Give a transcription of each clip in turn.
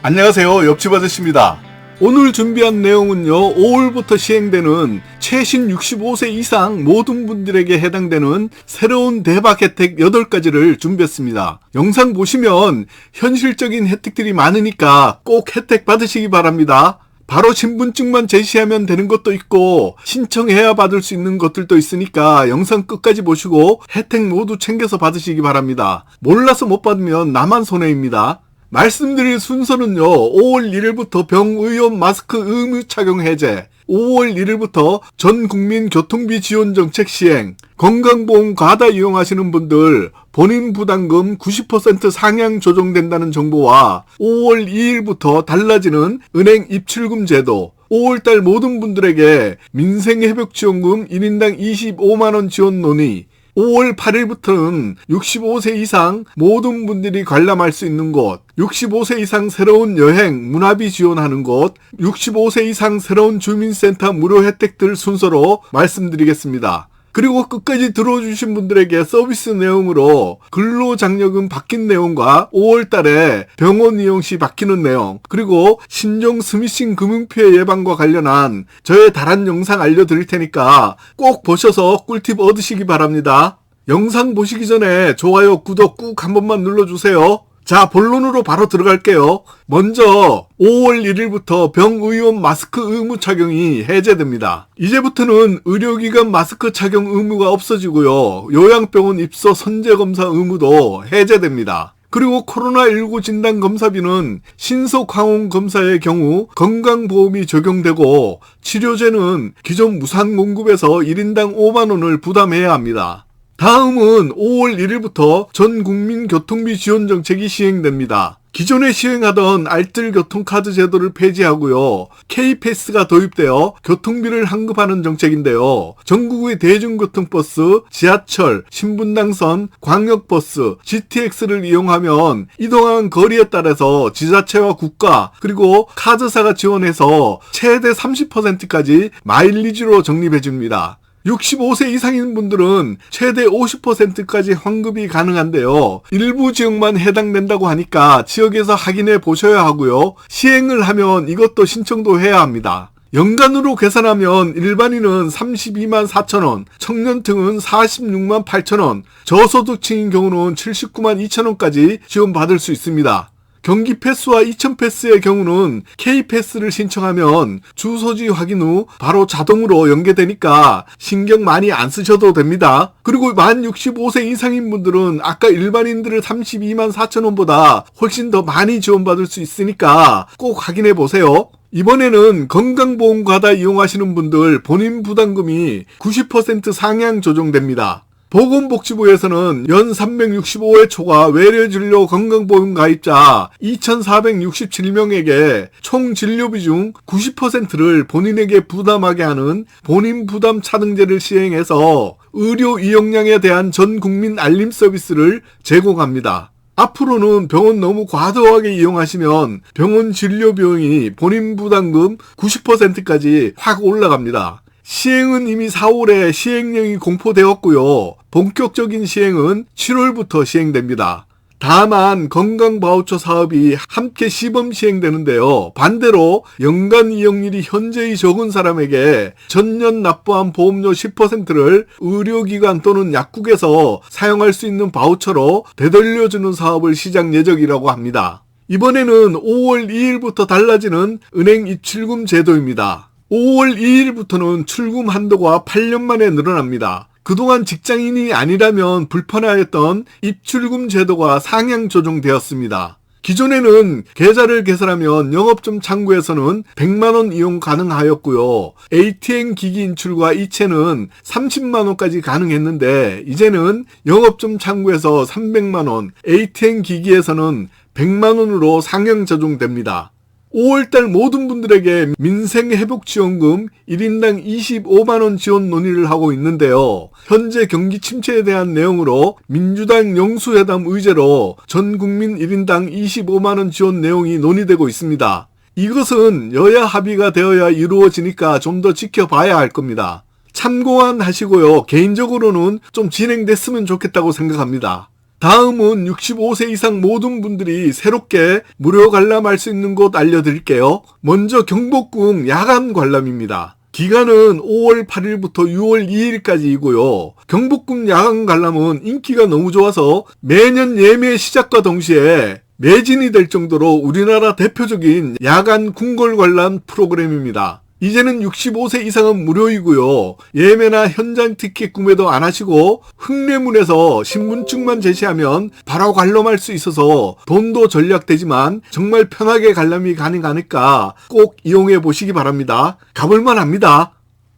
안녕하세요, 옆집 아저씨입니다. 오늘 준비한 내용은요, 5월부터 시행되는 최신 65세 이상 모든 분들에게 해당되는 새로운 대박 혜택 8가지를 준비했습니다. 영상 보시면 현실적인 혜택들이 많으니까 꼭 혜택 받으시기 바랍니다. 바로 신분증만 제시하면 되는 것도 있고 신청해야 받을 수 있는 것들도 있으니까 영상 끝까지 보시고 혜택 모두 챙겨서 받으시기 바랍니다. 몰라서 못 받으면 나만 손해입니다. 말씀드릴 순서는요, 5월 1일부터 병의원 마스크 의무 착용 해제, 5월 1일부터 전 국민 교통비 지원 정책 시행, 건강보험 과다 이용하시는 분들 본인 부담금 90% 상향 조정된다는 정보와 5월 2일부터 달라지는 은행 입출금 제도, 5월달 모든 분들에게 민생회복지원금 1인당 25만원 지원 논의, 5월 8일부터는 65세 이상 모든 분들이 관람할 수 있는 곳, 65세 이상 새로운 여행, 문화비 지원하는 곳, 65세 이상 새로운 주민센터 무료 혜택들 순서로 말씀드리겠습니다. 그리고 끝까지 들어주신 분들에게 서비스 내용으로 근로장려금 바뀐 내용과 5월달에 병원 이용 시 바뀌는 내용, 그리고 신종 스미싱 금융피해 예방과 관련한 저의 다른 영상 알려드릴 테니까 꼭 보셔서 꿀팁 얻으시기 바랍니다. 영상 보시기 전에 좋아요, 구독 꾹 한 번만 눌러주세요. 자, 본론으로 바로 들어갈게요. 먼저 5월 1일부터 병의원 마스크 의무 착용이 해제됩니다. 이제부터는 의료기관 마스크 착용 의무가 없어지고요. 요양병원 입소 선제검사 의무도 해제됩니다. 그리고 코로나19 진단검사비는 신속 항원검사의 경우 건강보험이 적용되고 치료제는 기존 무상공급에서 1인당 5만원을 부담해야 합니다. 다음은 5월 1일부터 전 국민 교통비 지원 정책이 시행됩니다. 기존에 시행하던 알뜰 교통카드 제도를 폐지하고요. K패스가 도입되어 교통비를 환급하는 정책인데요. 전국의 대중교통버스, 지하철, 신분당선, 광역버스, GTX를 이용하면 이동한 거리에 따라서 지자체와 국가 그리고 카드사가 지원해서 최대 30%까지 마일리지로 적립해줍니다. 65세 이상인 분들은 최대 50%까지 환급이 가능한데요. 일부 지역만 해당된다고 하니까 지역에서 확인해 보셔야 하고요. 시행을 하면 이것도 신청도 해야 합니다. 연간으로 계산하면 일반인은 32만 4천원, 청년층은 46만 8천원, 저소득층인 경우는 79만 2천원까지 지원받을 수 있습니다. 경기패스와 이천패스의 경우는 K패스를 신청하면 주소지 확인 후 바로 자동으로 연계되니까 신경 많이 안 쓰셔도 됩니다. 그리고 만 65세 이상인 분들은 아까 일반인들을 32만 4천원보다 훨씬 더 많이 지원받을 수 있으니까 꼭 확인해 보세요. 이번에는 건강보험 과다 이용하시는 분들 본인 부담금이 90% 상향 조정됩니다. 보건복지부에서는 연 365회 초과 외래진료 건강보험 가입자 2,467명에게 총 진료비 중 90%를 본인에게 부담하게 하는 본인 부담 차등제를 시행해서 의료 이용량에 대한 전 국민 알림 서비스를 제공합니다. 앞으로는 병원 너무 과도하게 이용하시면 병원 진료 비용이 본인 부담금 90%까지 확 올라갑니다. 시행은 이미 4월에 시행령이 공포되었고요. 본격적인 시행은 7월부터 시행됩니다. 다만 건강바우처 사업이 함께 시범 시행되는데요. 반대로 연간 이용률이 현저히 적은 사람에게 전년 납부한 보험료 10%를 의료기관 또는 약국에서 사용할 수 있는 바우처로 되돌려주는 사업을 시작 예정이라고 합니다. 이번에는 5월 2일부터 달라지는 은행 입출금 제도입니다. 5월 2일부터는 출금 한도가 8년 만에 늘어납니다. 그동안 직장인이 아니라면 불편하였던 입출금 제도가 상향 조정되었습니다. 기존에는 계좌를 개설하면 영업점 창구에서는 100만원 이용 가능하였고요. ATM 기기 인출과 이체는 30만원까지 가능했는데 이제는 영업점 창구에서 300만원, ATM 기기에서는 100만원으로 상향 조정됩니다. 5월달 모든 분들에게 민생회복지원금 1인당 25만원 지원 논의를 하고 있는데요. 현재 경기 침체에 대한 내용으로 민주당 영수회담 의제로 전 국민 1인당 25만원 지원 내용이 논의되고 있습니다. 이것은 여야 합의가 되어야 이루어지니까 좀 더 지켜봐야 할 겁니다. 참고만 하시고요. 개인적으로는 좀 진행됐으면 좋겠다고 생각합니다. 다음은 65세 이상 모든 분들이 새롭게 무료 관람할 수 있는 곳 알려드릴게요. 먼저 경복궁 야간 관람입니다. 기간은 5월 8일부터 6월 2일까지이고요. 경복궁 야간 관람은 인기가 너무 좋아서 매년 예매 시작과 동시에 매진이 될 정도로 우리나라 대표적인 야간 궁궐 관람 프로그램입니다. 이제는 65세 이상은 무료이고요. 예매나 현장 티켓 구매도 안 하시고 흙내문에서 신분증만 제시하면 바로 관람할 수 있어서 돈도 절약되지만 정말 편하게 관람이 가능하니까 꼭 이용해 보시기 바랍니다. 가볼만 합니다.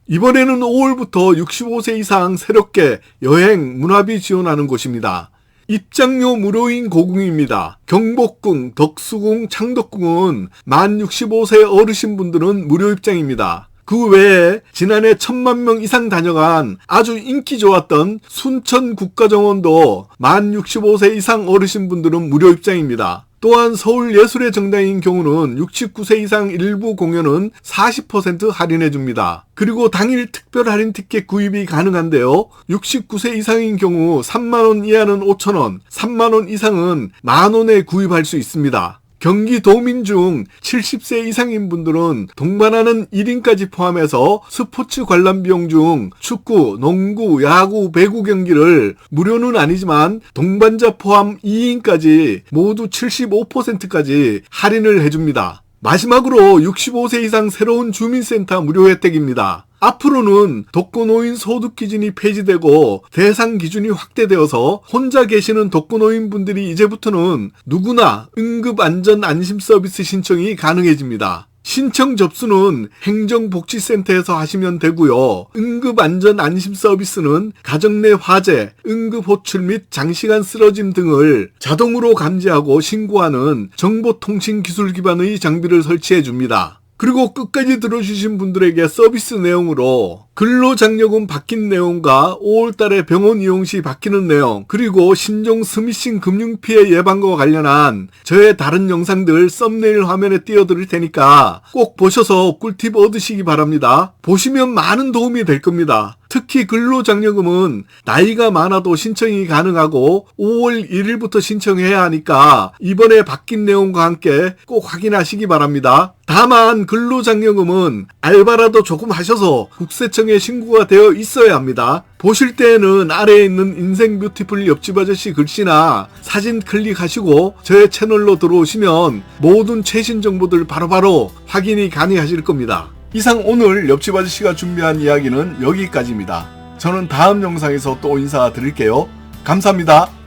이번에는 5월부터 65세 이상 새롭게 여행 문화비 지원하는 곳입니다. 입장료 무료인 고궁입니다. 경복궁, 덕수궁, 창덕궁은 만 65세 어르신분들은 무료 입장입니다. 그 외에 지난해 1000만 명 이상 다녀간 아주 인기 좋았던 순천 국가정원도 만 65세 이상 어르신분들은 무료 입장입니다. 또한 서울예술의 정당인 경우는 69세 이상 일부 공연은 40% 할인해줍니다. 그리고 당일 특별 할인 티켓 구입이 가능한데요. 69세 이상인 경우 3만원 이하는 5,000원, 3만원 이상은 만원에 구입할 수 있습니다. 경기도민 중 70세 이상인 분들은 동반하는 1인까지 포함해서 스포츠 관람 비용 중 축구, 농구, 야구, 배구 경기를 무료는 아니지만 동반자 포함 2인까지 모두 75%까지 할인을 해줍니다. 마지막으로 65세 이상 새로운 주민센터 무료 혜택입니다. 앞으로는 독거노인 소득 기준이 폐지되고 대상 기준이 확대되어서 혼자 계시는 독거노인 분들이 이제부터는 누구나 응급안전안심 서비스 신청이 가능해집니다. 신청 접수는 행정복지센터에서 하시면 되고요. 응급안전안심 서비스는 가정 내 화재, 응급호출 및 장시간 쓰러짐 등을 자동으로 감지하고 신고하는 정보통신기술 기반의 장비를 설치해 줍니다. 그리고 끝까지 들어주신 분들에게 서비스 내용으로 근로장려금 바뀐 내용과 5월달에 병원 이용 시 바뀌는 내용, 그리고 신종 스미싱 금융피해 예방과 관련한 저의 다른 영상들 썸네일 화면에 띄워드릴 테니까 꼭 보셔서 꿀팁 얻으시기 바랍니다. 보시면 많은 도움이 될 겁니다. 특히 근로장려금은 나이가 많아도 신청이 가능하고 5월 1일부터 신청해야 하니까 이번에 바뀐 내용과 함께 꼭 확인하시기 바랍니다. 다만 근로장려금은 알바라도 조금 하셔서 국세청에 신고가 되어 있어야 합니다. 보실 때에는 아래에 있는 인생 뷰티풀 옆집 아저씨 글씨나 사진 클릭하시고 저의 채널로 들어오시면 모든 최신 정보들 바로바로 확인이 가능하실 겁니다. 이상 오늘 옆집 아저씨가 준비한 이야기는 여기까지입니다. 저는 다음 영상에서 또 인사드릴게요. 감사합니다.